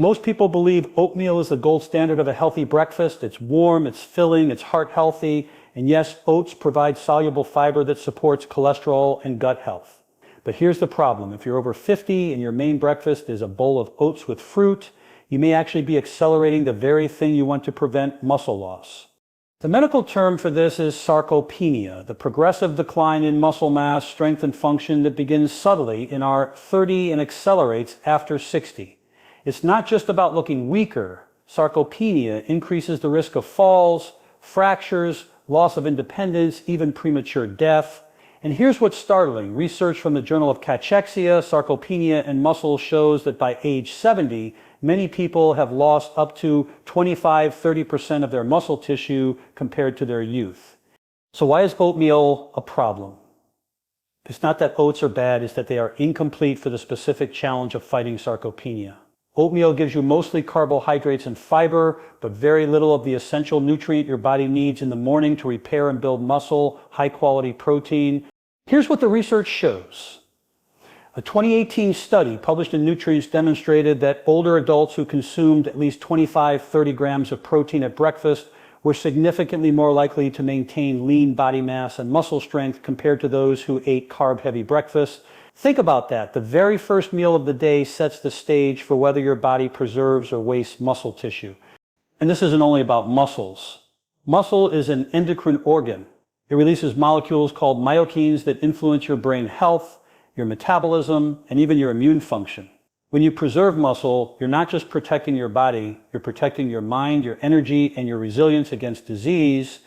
Most people believe oatmeal is the gold standard of a healthy breakfast. It's warm, it's filling, it's heart healthy, and yes, oats provide soluble fiber that supports cholesterol and gut health. But here's the problem. If you're over 50 and your main breakfast is a bowl of oats with fruit, you may actually be accelerating the very thing you want to prevent: muscle loss. The medical term for this is sarcopenia, the progressive decline in muscle mass, strength, and function that begins subtly in our 30 and accelerates after 60. It's not just about looking weaker. Sarcopenia increases the risk of falls, fractures, loss of independence, even premature death. And here's what's startling. Research from the Journal of Cachexia, Sarcopenia, and Muscle shows that by age 70, many people have lost up to 25–30% of their muscle tissue compared to their youth. So why is oatmeal a problem? It's not that oats are bad, it's that they are incomplete for the specific challenge of fighting sarcopenia. Oatmeal gives you mostly carbohydrates and fiber, but very little of the essential nutrient your body needs in the morning to repair and build muscle, high-quality protein. Here's what the research shows. A 2018 study published in Nutrients demonstrated that older adults who consumed at least 25–30 grams of protein at breakfast were significantly more likely to maintain lean body mass and muscle strength compared to those who ate carb-heavy breakfasts. Think about that. The very first meal of the day sets the stage for whether your body preserves or wastes muscle tissue. And this isn't only about muscles. Muscle is an endocrine organ. It releases molecules called myokines that influence your brain health, your metabolism, and even your immune function. When you preserve muscle, you're not just protecting your body, you're protecting your mind, your energy, and your resilience against disease.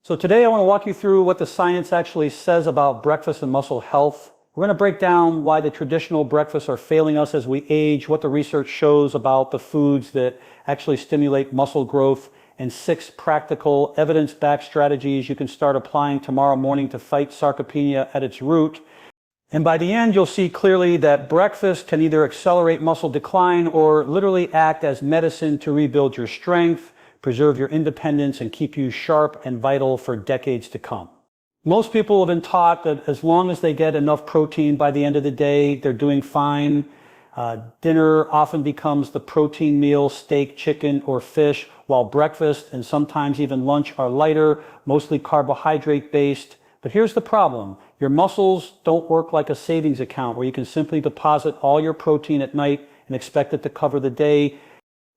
So today I want to walk you through what the science actually says about breakfast and muscle health. We're going to break down why the traditional breakfasts are failing us as we age, what the research shows about the foods that actually stimulate muscle growth, and 6 practical, evidence-backed strategies you can start applying tomorrow morning to fight sarcopenia at its root. And by the end, you'll see clearly that breakfast can either accelerate muscle decline or literally act as medicine to rebuild your strength, preserve your independence, and keep you sharp and vital for decades to come. Most people have been taught that as long as they get enough protein by the end of the day, they're doing fine. Dinner often becomes the protein meal, steak, chicken, or fish, while breakfast and sometimes even lunch are lighter, mostly carbohydrate-based. But here's the problem. Your muscles don't work like a savings account where you can simply deposit all your protein at night and expect it to cover the day.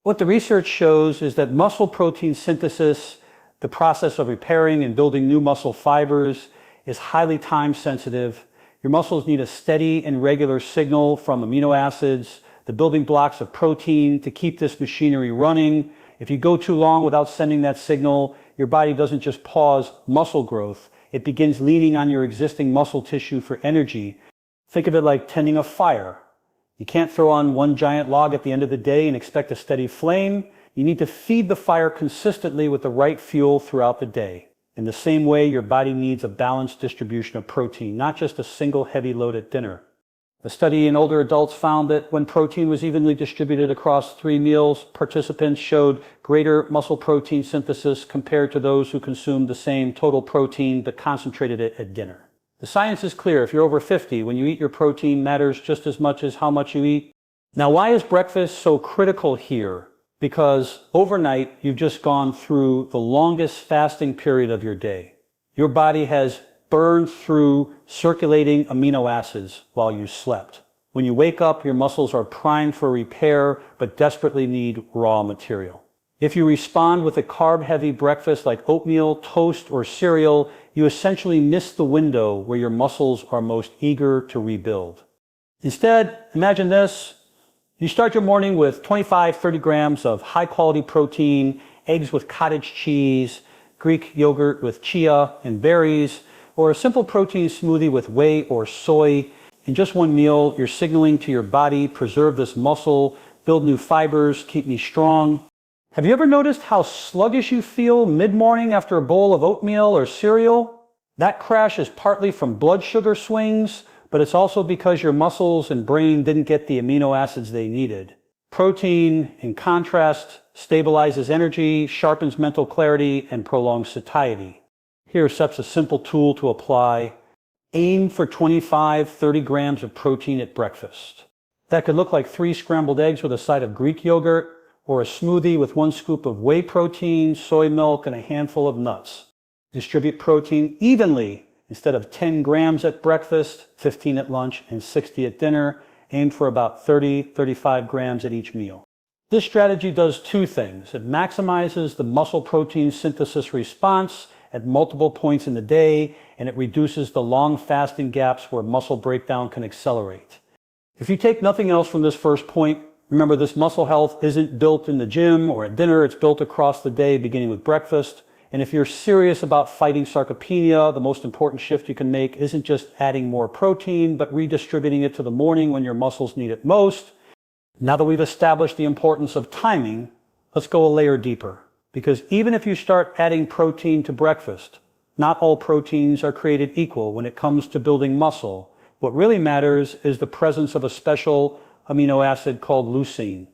What the research shows is that muscle protein synthesis, the process of repairing and building new muscle fibers, is highly time sensitive. Your muscles need a steady and regular signal from amino acids, the building blocks of protein, to keep this machinery running. If you go too long without sending that signal, your body doesn't just pause muscle growth. It begins leaning on your existing muscle tissue for energy. Think of it like tending a fire. You can't throw on one giant log at the end of the day and expect a steady flame. You need to feed the fire consistently with the right fuel throughout the day. In the same way, your body needs a balanced distribution of protein, not just a single heavy load at dinner. A study in older adults found that when protein was evenly distributed across 3 meals, participants showed greater muscle protein synthesis compared to those who consumed the same total protein but concentrated it at dinner. The science is clear. If you're over 50, when you eat, your protein matters just as much as how much you eat. Now, why is breakfast so critical here? Because overnight, you've just gone through the longest fasting period of your day. Your body has burned through circulating amino acids while you slept. When you wake up, your muscles are primed for repair, but desperately need raw material. If you respond with a carb-heavy breakfast like oatmeal, toast, or cereal, you essentially miss the window where your muscles are most eager to rebuild. Instead, imagine this. You start your morning with 25–30 grams of high-quality protein, eggs with cottage cheese, Greek yogurt with chia and berries, or a simple protein smoothie with whey or soy. In just one meal, you're signaling to your body, preserve this muscle, build new fibers, keep me strong. Have you ever noticed how sluggish you feel mid-morning after a bowl of oatmeal or cereal? That crash is partly from blood sugar swings, but it's also because your muscles and brain didn't get the amino acids they needed. Protein, in contrast, stabilizes energy, sharpens mental clarity, and prolongs satiety. Here's such a simple tool to apply. Aim for 25–30 grams of protein at breakfast. That could look like 3 scrambled eggs with a side of Greek yogurt, or a smoothie with 1 scoop of whey protein, soy milk, and a handful of nuts. Distribute protein evenly. Instead of 10 grams at breakfast, 15 at lunch, and 60 at dinner, aim for about 30-35 grams at each meal. This strategy does 2 things. It maximizes the muscle protein synthesis response at multiple points in the day, and it reduces the long fasting gaps where muscle breakdown can accelerate. If you take nothing else from this first point, remember this muscle health isn't built in the gym or at dinner, it's built across the day beginning with breakfast. And if you're serious about fighting sarcopenia, the most important shift you can make isn't just adding more protein, but redistributing it to the morning when your muscles need it most. Now that we've established the importance of timing, let's go a layer deeper. Because even if you start adding protein to breakfast, not all proteins are created equal when it comes to building muscle. What really matters is the presence of a special amino acid called leucine.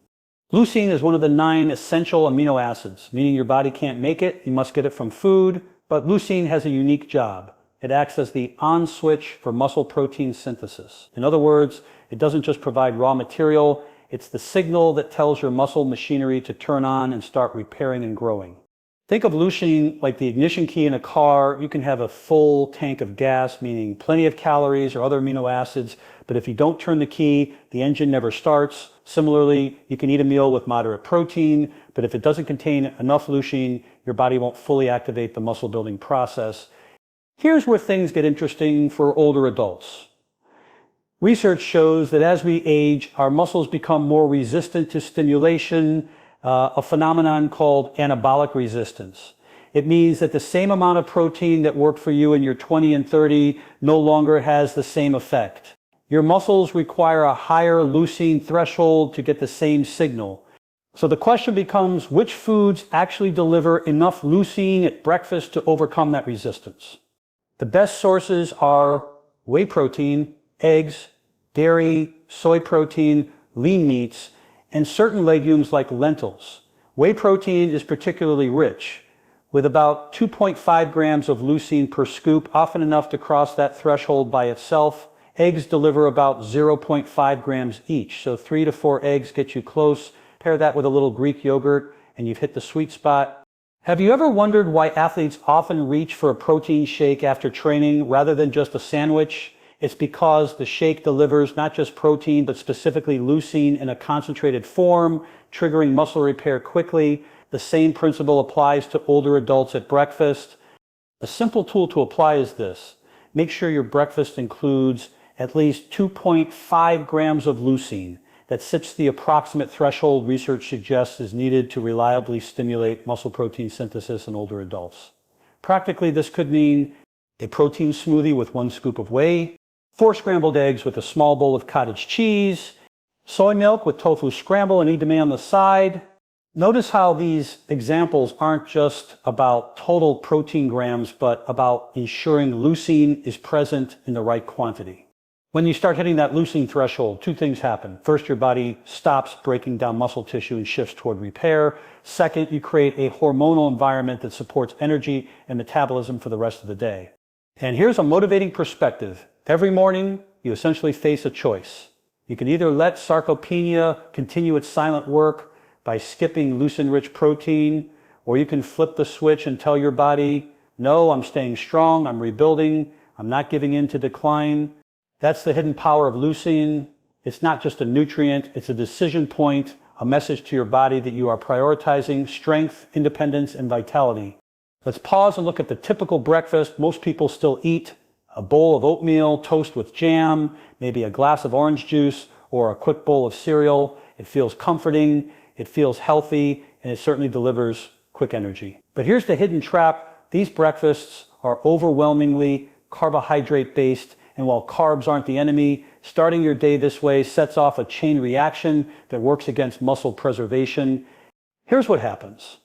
Leucine is one of the 9 essential amino acids, meaning your body can't make it, you must get it from food, but leucine has a unique job. It acts as the on switch for muscle protein synthesis. In other words, it doesn't just provide raw material, it's the signal that tells your muscle machinery to turn on and start repairing and growing. Think of leucine like the ignition key in a car. You can have a full tank of gas, meaning plenty of calories or other amino acids, but if you don't turn the key, the engine never starts. Similarly, you can eat a meal with moderate protein, but if it doesn't contain enough leucine, your body won't fully activate the muscle building process. Here's where things get interesting for older adults. Research shows that as we age, our muscles become more resistant to stimulation, a phenomenon called anabolic resistance. It means that the same amount of protein that worked for you in your 20 and 30 no longer has the same effect. Your muscles require a higher leucine threshold to get the same signal. So the question becomes, which foods actually deliver enough leucine at breakfast to overcome that resistance? The best sources are whey protein, eggs, dairy, soy protein, lean meats, and certain legumes like lentils. Whey protein is particularly rich, with about 2.5 grams of leucine per scoop, often enough to cross that threshold by itself. Eggs deliver about 0.5 grams each, so 3 to 4 eggs get you close. Pair that with a little Greek yogurt, and you've hit the sweet spot. Have you ever wondered why athletes often reach for a protein shake after training rather than just a sandwich? It's because the shake delivers not just protein, but specifically leucine in a concentrated form, triggering muscle repair quickly. The same principle applies to older adults at breakfast. A simple tool to apply is this. Make sure your breakfast includes at least 2.5 grams of leucine. That sits the approximate threshold research suggests is needed to reliably stimulate muscle protein synthesis in older adults. Practically, this could mean a protein smoothie with 1 scoop of whey, 4 scrambled eggs with a small bowl of cottage cheese, soy milk with tofu scramble and edamame on the side. Notice how these examples aren't just about total protein grams, but about ensuring leucine is present in the right quantity. When you start hitting that leucine threshold, 2 things happen. First, your body stops breaking down muscle tissue and shifts toward repair. Second, you create a hormonal environment that supports energy and metabolism for the rest of the day. And here's a motivating perspective. Every morning, you essentially face a choice. You can either let sarcopenia continue its silent work by skipping leucine-rich protein, or you can flip the switch and tell your body, no, I'm staying strong, I'm rebuilding, I'm not giving in to decline. That's the hidden power of leucine. It's not just a nutrient, it's a decision point, a message to your body that you are prioritizing strength, independence, and vitality. Let's pause and look at the typical breakfast most people still eat. A bowl of oatmeal, toast with jam, maybe a glass of orange juice, or a quick bowl of cereal. It feels comforting, it feels healthy, and it certainly delivers quick energy. But here's the hidden trap. These breakfasts are overwhelmingly carbohydrate-based, and while carbs aren't the enemy, starting your day this way sets off a chain reaction that works against muscle preservation. Here's what happens.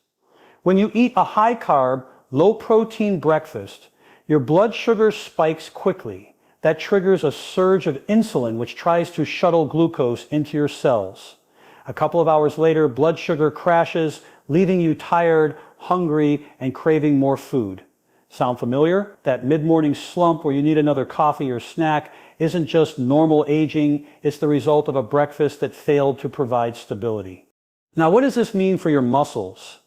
When you eat a high-carb, low-protein breakfast, your blood sugar spikes quickly. That triggers a surge of insulin, which tries to shuttle glucose into your cells. A couple of hours later, blood sugar crashes, leaving you tired, hungry, and craving more food. Sound familiar? That mid-morning slump where you need another coffee or snack, isn't just normal aging, it's the result of a breakfast that failed to provide stability. Now, what does this mean for your muscles?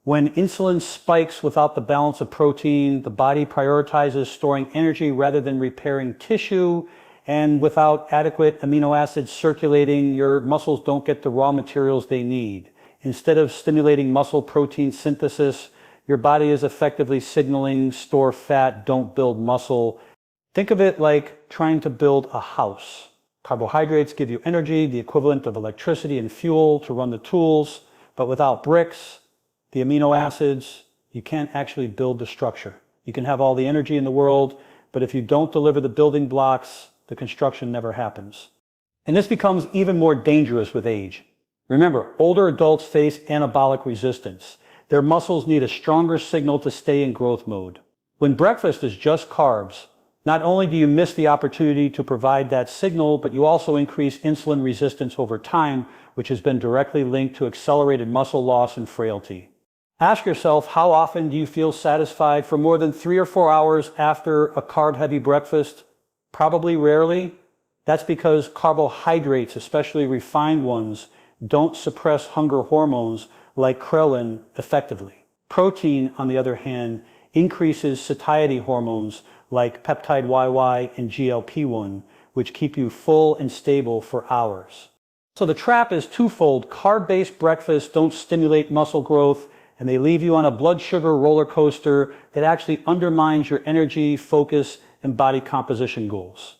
When insulin spikes without the balance of protein, the body prioritizes storing energy rather than repairing tissue, and without adequate amino acids circulating, your muscles don't get the raw materials they need. Instead of stimulating muscle protein synthesis, your body is effectively signaling store fat, don't build muscle. Think of it like trying to build a house. Carbohydrates give you energy, the equivalent of electricity and fuel to run the tools, but without bricks, the amino acids, you can't actually build the structure. You can have all the energy in the world, but if you don't deliver the building blocks, the construction never happens. And this becomes even more dangerous with age. Remember, older adults face anabolic resistance. Their muscles need a stronger signal to stay in growth mode. When breakfast is just carbs, not only do you miss the opportunity to provide that signal, but you also increase insulin resistance over time, which has been directly linked to accelerated muscle loss and frailty. Ask yourself, how often do you feel satisfied for more than 3 or 4 hours after a carb-heavy breakfast? Probably rarely. That's because carbohydrates, especially refined ones, don't suppress hunger hormones like ghrelin effectively. Protein, on the other hand, increases satiety hormones like peptide YY and GLP-1, which keep you full and stable for hours. So the trap is twofold. Carb-based breakfasts don't stimulate muscle growth, and they leave you on a blood sugar roller coaster that actually undermines your energy, focus, and body composition goals.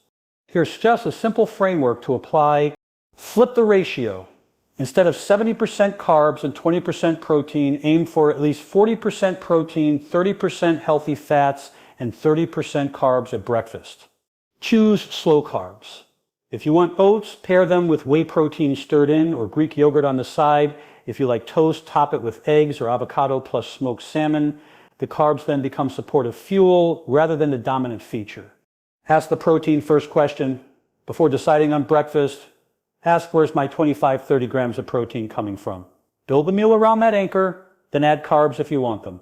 Here's just a simple framework to apply. Flip the ratio. Instead of 70% carbs and 20% protein, aim for at least 40% protein, 30% healthy fats, and 30% carbs at breakfast. Choose slow carbs. If you want oats, pair them with whey protein stirred in or Greek yogurt on the side. If you like toast, top it with eggs or avocado plus smoked salmon. The carbs then become supportive fuel rather than the dominant feature. Ask the protein first question. Before deciding on breakfast, ask, where's my 25-30 grams of protein coming from? Build the meal around that anchor, then add carbs if you want them.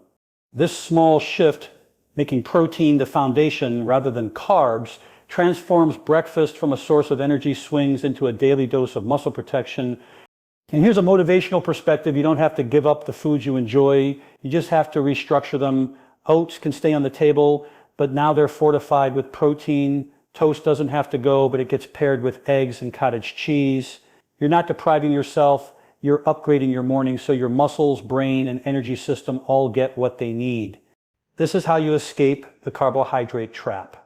This small shift, making protein the foundation rather than carbs, transforms breakfast from a source of energy swings into a daily dose of muscle protection. And here's a motivational perspective. You don't have to give up the foods you enjoy. You just have to restructure them. Oats can stay on the table, but now they're fortified with protein. Toast doesn't have to go, but it gets paired with eggs and cottage cheese. You're not depriving yourself. You're upgrading your morning so your muscles, brain, and energy system all get what they need. This is how you escape the carbohydrate trap.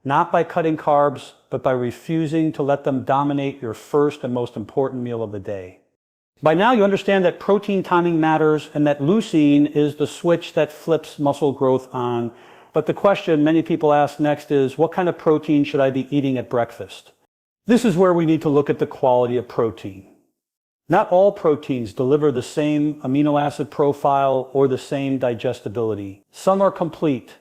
Not by cutting carbs, but by refusing to let them dominate your first and most important meal of the day. By now you understand that protein timing matters and that leucine is the switch that flips muscle growth on. But the question many people ask next is, what kind of protein should I be eating at breakfast? This is where we need to look at the quality of protein. Not all proteins deliver the same amino acid profile or the same digestibility. Some are complete,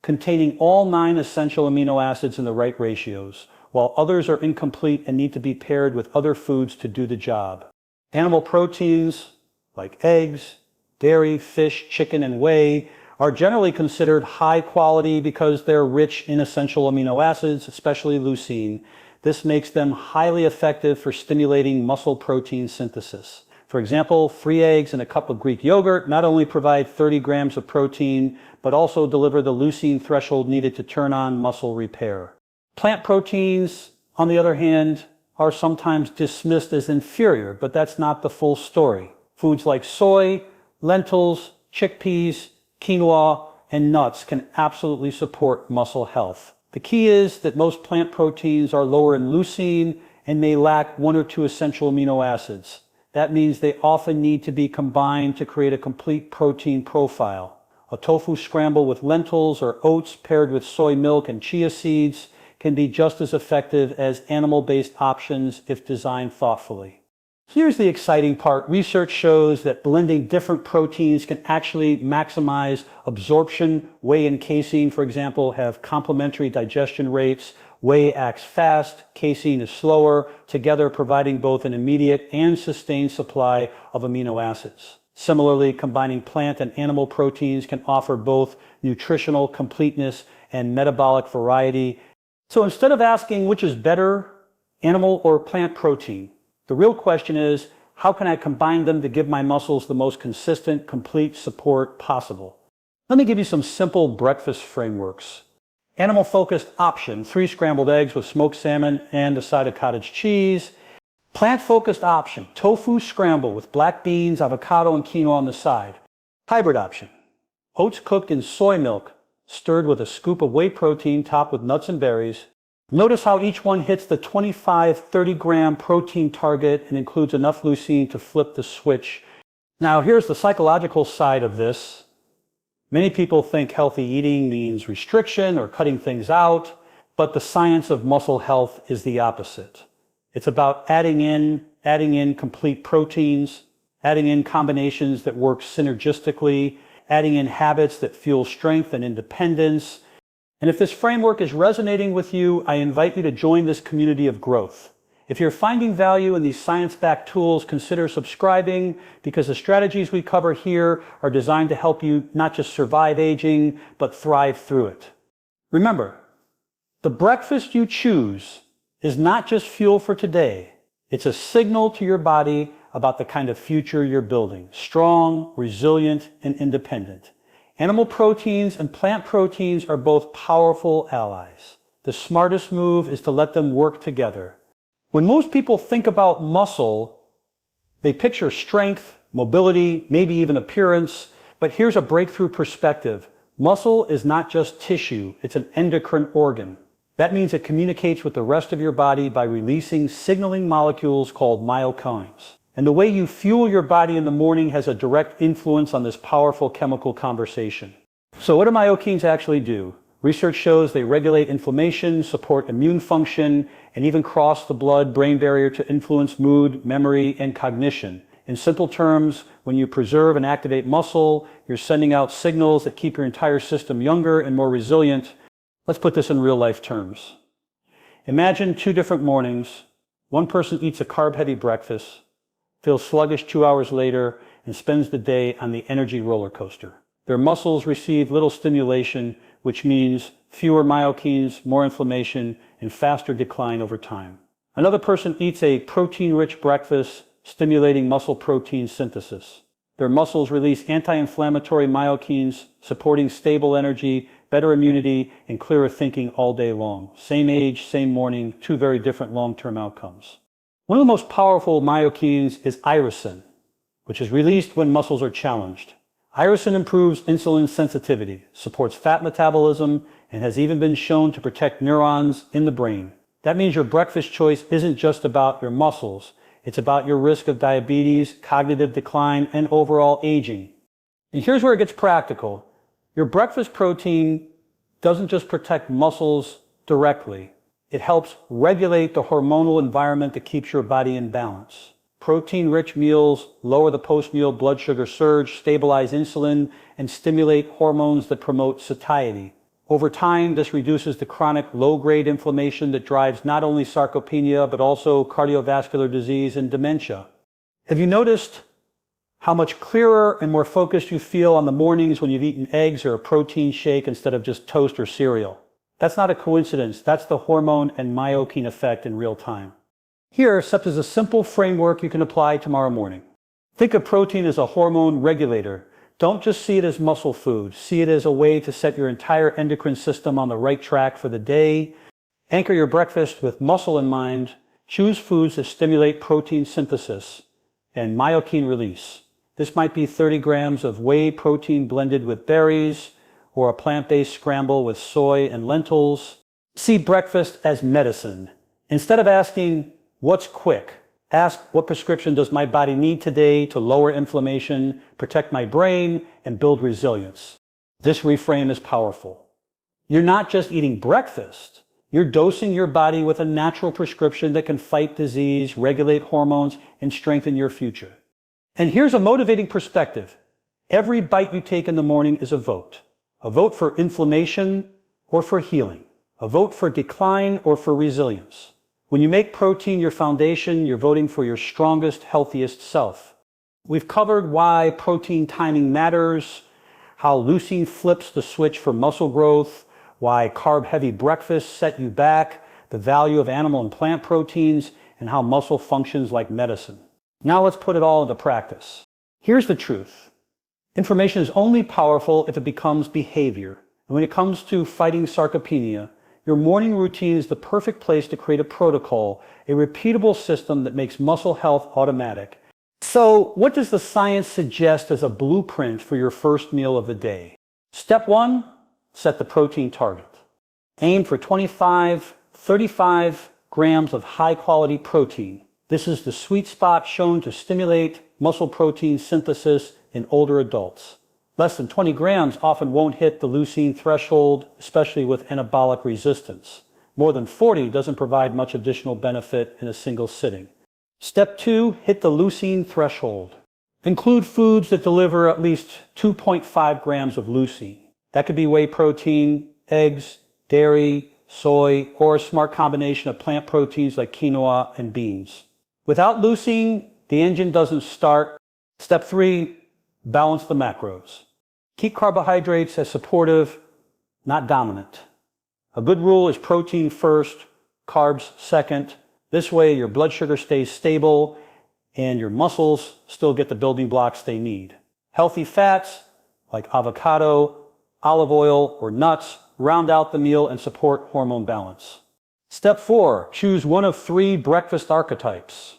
containing all 9 essential amino acids in the right ratios, while others are incomplete and need to be paired with other foods to do the job. Animal proteins, like eggs, dairy, fish, chicken, and whey, are generally considered high quality because they're rich in essential amino acids, especially leucine. This makes them highly effective for stimulating muscle protein synthesis. For example, 3 eggs and a cup of Greek yogurt not only provide 30 grams of protein, but also deliver the leucine threshold needed to turn on muscle repair. Plant proteins, on the other hand, are sometimes dismissed as inferior, but that's not the full story. Foods like soy, lentils, chickpeas, quinoa, and nuts can absolutely support muscle health. The key is that most plant proteins are lower in leucine and may lack 1 or 2 essential amino acids. That means they often need to be combined to create a complete protein profile. A tofu scramble with lentils or oats paired with soy milk and chia seeds can be just as effective as animal-based options if designed thoughtfully. Here's the exciting part. Research shows that blending different proteins can actually maximize absorption. Whey and casein, for example, have complementary digestion rates. Whey acts fast, casein is slower, together providing both an immediate and sustained supply of amino acids. Similarly, combining plant and animal proteins can offer both nutritional completeness and metabolic variety. So instead of asking which is better, animal or plant protein, the real question is, how can I combine them to give my muscles the most consistent, complete support possible? Let me give you some simple breakfast frameworks. Animal-focused option, 3 scrambled eggs with smoked salmon and a side of cottage cheese. Plant-focused option, tofu scramble with black beans, avocado, and quinoa on the side. Hybrid option, oats cooked in soy milk, stirred with a scoop of whey protein topped with nuts and berries. Notice how each one hits the 25-30 gram protein target and includes enough leucine to flip the switch. Now here's the psychological side of this. Many people think healthy eating means restriction or cutting things out, but the science of muscle health is the opposite. It's about adding in complete proteins, adding in combinations that work synergistically, adding in habits that fuel strength and independence. And if this framework is resonating with you, I invite you to join this community of growth. If you're finding value in these science-backed tools, consider subscribing, because the strategies we cover here are designed to help you not just survive aging, but thrive through it. Remember, the breakfast you choose is not just fuel for today. It's a signal to your body about the kind of future you're building: strong, resilient, and independent. Animal proteins and plant proteins are both powerful allies. The smartest move is to let them work together. When most people think about muscle, they picture strength, mobility, maybe even appearance, but here's a breakthrough perspective. Muscle is not just tissue, it's an endocrine organ. That means it communicates with the rest of your body by releasing signaling molecules called myokines. And the way you fuel your body in the morning has a direct influence on this powerful chemical conversation. So what do myokines actually do? Research shows they regulate inflammation, support immune function, and even cross the blood-brain barrier to influence mood, memory, and cognition. In simple terms, when you preserve and activate muscle, you're sending out signals that keep your entire system younger and more resilient. Let's put this in real-life terms. Imagine 2 different mornings. One person eats a carb-heavy breakfast, feels sluggish 2 hours later, and spends the day on the energy roller coaster. Their muscles receive little stimulation, which means fewer myokines, more inflammation, and faster decline over time. Another person eats a protein-rich breakfast, stimulating muscle protein synthesis. Their muscles release anti-inflammatory myokines, supporting stable energy, better immunity, and clearer thinking all day long. Same age, same morning, 2 very different long-term outcomes. One of the most powerful myokines is irisin, which is released when muscles are challenged. Irisin improves insulin sensitivity, supports fat metabolism, and has even been shown to protect neurons in the brain. That means your breakfast choice isn't just about your muscles. It's about your risk of diabetes, cognitive decline, and overall aging. And here's where it gets practical. Your breakfast protein doesn't just protect muscles directly. It helps regulate the hormonal environment that keeps your body in balance. Protein-rich meals lower the post-meal blood sugar surge, stabilize insulin, and stimulate hormones that promote satiety. Over time, this reduces the chronic low-grade inflammation that drives not only sarcopenia, but also cardiovascular disease and dementia. Have you noticed how much clearer and more focused you feel on the mornings when you've eaten eggs or a protein shake instead of just toast or cereal? That's not a coincidence. That's the hormone and myokine effect in real time. Here, SEPT is a simple framework you can apply tomorrow morning. Think of protein as a hormone regulator. Don't just see it as muscle food. See it as a way to set your entire endocrine system on the right track for the day. Anchor your breakfast with muscle in mind. Choose foods that stimulate protein synthesis and myokine release. This might be 30 grams of whey protein blended with berries, or a plant-based scramble with soy and lentils. See breakfast as medicine. Instead of asking, what's quick? Ask, what prescription does my body need today to lower inflammation, protect my brain, and build resilience? This reframe is powerful. You're not just eating breakfast. You're dosing your body with a natural prescription that can fight disease, regulate hormones, and strengthen your future. And here's a motivating perspective. Every bite you take in the morning is a vote. A vote for inflammation or for healing. A vote for decline or for resilience. When you make protein your foundation, you're voting for your strongest, healthiest self. We've covered why protein timing matters, how leucine flips the switch for muscle growth, why carb-heavy breakfasts set you back, the value of animal and plant proteins, and how muscle functions like medicine. Now let's put it all into practice. Here's the truth. Information is only powerful if it becomes behavior. And when it comes to fighting sarcopenia, your morning routine is the perfect place to create a protocol, a repeatable system that makes muscle health automatic. So, what does the science suggest as a blueprint for your first meal of the day? Step 1, set the protein target. Aim for 35 grams of high-quality protein. This is the sweet spot shown to stimulate muscle protein synthesis in older adults. Less than 20 grams often won't hit the leucine threshold, especially with anabolic resistance. More than 40 doesn't provide much additional benefit in a single sitting. Step 2, hit the leucine threshold. Include foods that deliver at least 2.5 grams of leucine. That could be whey protein, eggs, dairy, soy, or a smart combination of plant proteins like quinoa and beans. Without leucine, the engine doesn't start. Step 3, balance the macros. Keep carbohydrates as supportive, not dominant. A good rule is protein first, carbs second. This way your blood sugar stays stable and your muscles still get the building blocks they need. Healthy fats like avocado, olive oil, or nuts round out the meal and support hormone balance. Step 4, choose one of 3 breakfast archetypes.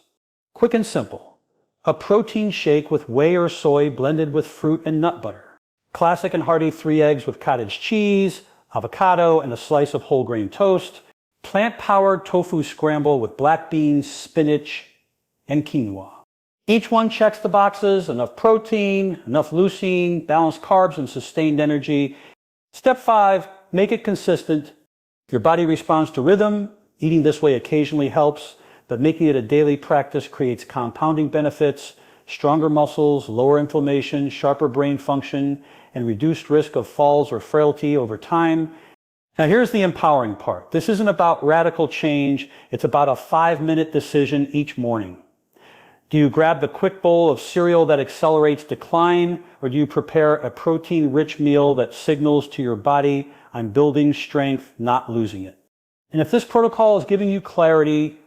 Quick and simple. A protein shake with whey or soy blended with fruit and nut butter. Classic and hearty 3 eggs with cottage cheese, avocado, and a slice of whole grain toast. Plant-powered tofu scramble with black beans, spinach, and quinoa. Each one checks the boxes: enough protein, enough leucine, balanced carbs, and sustained energy. Step 5, make it consistent. Your body responds to rhythm. Eating this way occasionally helps, but making it a daily practice creates compounding benefits: stronger muscles, lower inflammation, sharper brain function, and reduced risk of falls or frailty over time. Now here's the empowering part. This isn't about radical change. It's about a 5-minute decision each morning. Do you grab the quick bowl of cereal that accelerates decline, or do you prepare a protein-rich meal that signals to your body, I'm building strength, not losing it? And if this protocol is giving you clarity,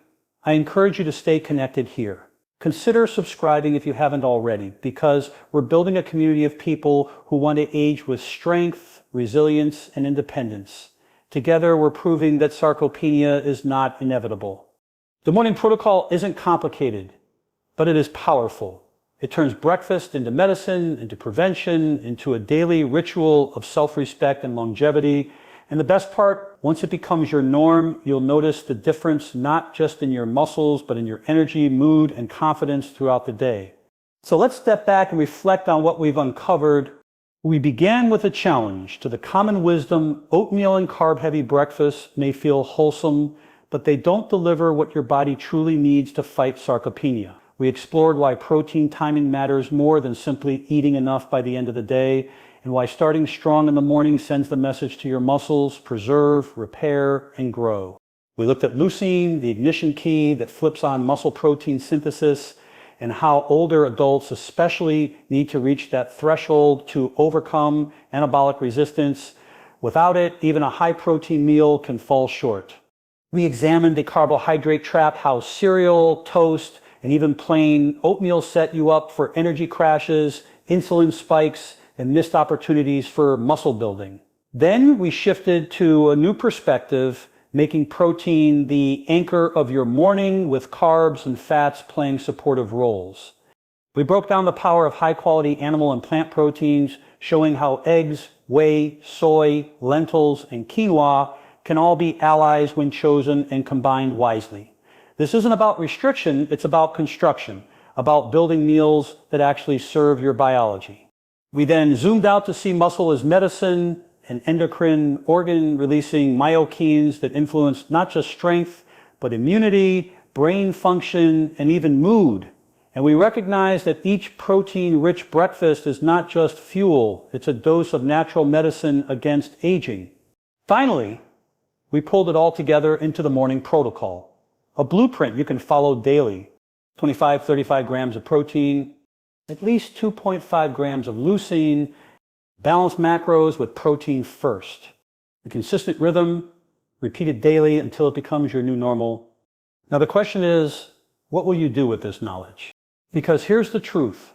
I encourage you to stay connected here. Consider subscribing if you haven't already, because we're building a community of people who want to age with strength, resilience, and independence. Together, we're proving that sarcopenia is not inevitable. The morning protocol isn't complicated, but it is powerful. It turns breakfast into medicine, into prevention, into a daily ritual of self-respect and longevity. And the best part, once it becomes your norm, you'll notice the difference not just in your muscles, but in your energy, mood, and confidence throughout the day. So let's step back and reflect on what we've uncovered. We began with a challenge to the common wisdom: oatmeal and carb-heavy breakfasts may feel wholesome, but they don't deliver what your body truly needs to fight sarcopenia. We explored why protein timing matters more than simply eating enough by the end of the day, and why starting strong in the morning sends the message to your muscles: preserve, repair, and grow. We looked at leucine, the ignition key that flips on muscle protein synthesis, and how older adults especially need to reach that threshold to overcome anabolic resistance. Without it, even a high-protein meal can fall short. We examined the carbohydrate trap: how cereal, toast, and even plain oatmeal set you up for energy crashes, insulin spikes, and missed opportunities for muscle building. Then we shifted to a new perspective, making protein the anchor of your morning, with carbs and fats playing supportive roles. We broke down the power of high-quality animal and plant proteins, showing how eggs, whey, soy, lentils, and quinoa can all be allies when chosen and combined wisely. This isn't about restriction, it's about construction, about building meals that actually serve your biology. We then zoomed out to see muscle as medicine, an endocrine organ releasing myokines that influence not just strength, but immunity, brain function, and even mood. And we recognize that each protein-rich breakfast is not just fuel, it's a dose of natural medicine against aging. Finally, we pulled it all together into the morning protocol, a blueprint you can follow daily: 35 grams of protein, at least 2.5 grams of leucine, balanced macros with protein first. A consistent rhythm, repeated daily until it becomes your new normal. Now the question is, what will you do with this knowledge? Because here's the truth.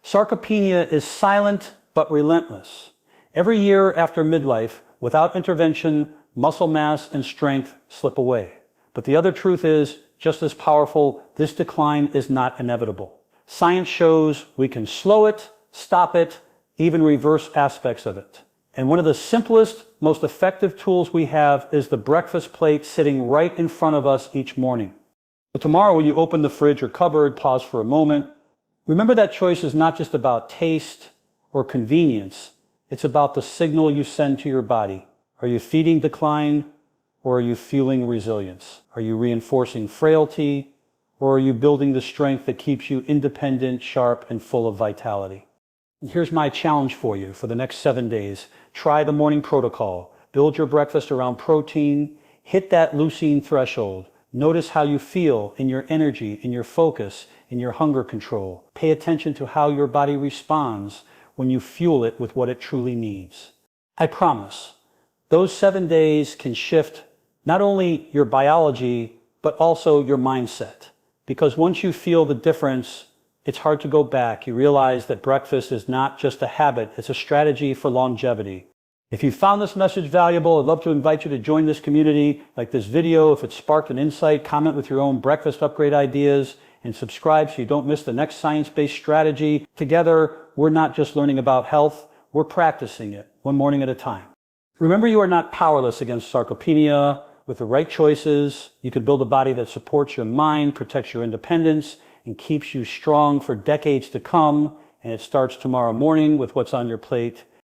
Sarcopenia is silent but relentless. Every year after midlife, without intervention, muscle mass and strength slip away. But the other truth is, just as powerful, this decline is not inevitable. Science shows we can slow it, stop it, even reverse aspects of it. And one of the simplest, most effective tools we have is the breakfast plate sitting right in front of us each morning. But tomorrow when you open the fridge or cupboard, pause for a moment. Remember that choice is not just about taste or convenience. It's about the signal you send to your body. Are you feeding decline or are you fueling resilience? Are you reinforcing frailty or are you building the strength that keeps you independent, sharp, and full of vitality? And here's my challenge for you for the next 7 days. Try the morning protocol. Build your breakfast around protein. Hit that leucine threshold. Notice how you feel in your energy, in your focus, in your hunger control. Pay attention to how your body responds when you fuel it with what it truly needs. I promise, those 7 days can shift not only your biology, but also your mindset. Because once you feel the difference, it's hard to go back. You realize that breakfast is not just a habit, it's a strategy for longevity. If you found this message valuable, I'd love to invite you to join this community. Like this video, if it sparked an insight, comment with your own breakfast upgrade ideas, and subscribe so you don't miss the next science-based strategy. Together, we're not just learning about health, we're practicing it, one morning at a time. Remember, you are not powerless against sarcopenia. With the right choices, you can build a body that supports your mind, protects your independence, and keeps you strong for decades to come. And it starts tomorrow morning with what's on your plate